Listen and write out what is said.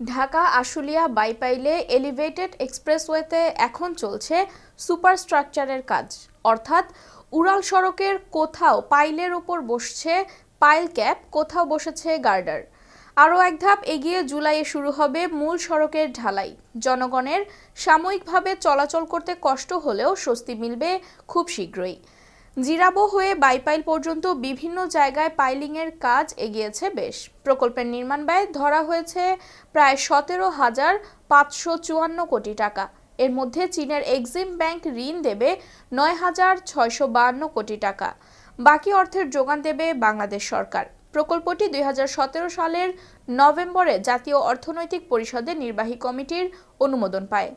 Dhaka Ashulia বাইপাইলে elevated এক্সপ্রেসওয়েতে এখন চলছে সুপারস্ট্রাকচারের কাজ, অর্থাৎ উড়াল সড়কের কোথাও পাইলের ওপর বসছে পাইল ক্যাপ, কোথাও বসেছে গার্ডার। আরও এক ধাপ এগিয়ে জুলাইয়ে শুরু হবে মূল সড়কের ঢালাই। জনগণের সাময়িকভাবে চলাচল করতে কষ্ট হলেও স্বস্তি মিলবে খুব শীঘ্রই। জিরাবো হয়ে বাইপাইল পর্যন্ত বিভিন্ন জায়গায় পাইলিংয়ের কাজ এগিয়েছে বেশ। প্রকল্পের নির্মাণ ব্যয় ধরা হয়েছে প্রায় 17,554 কোটি টাকা। এর মধ্যে চীনের এক্সিম ব্যাংক ঋণ দেবে 9,652 কোটি টাকা। বাকি অর্থের যোগান দেবে বাংলাদেশ সরকার। প্রকল্পটি 2017 সালের নভেম্বরে জাতীয় অর্থনৈতিক পরিষদের নির্বাহী কমিটির অনুমোদন পায়।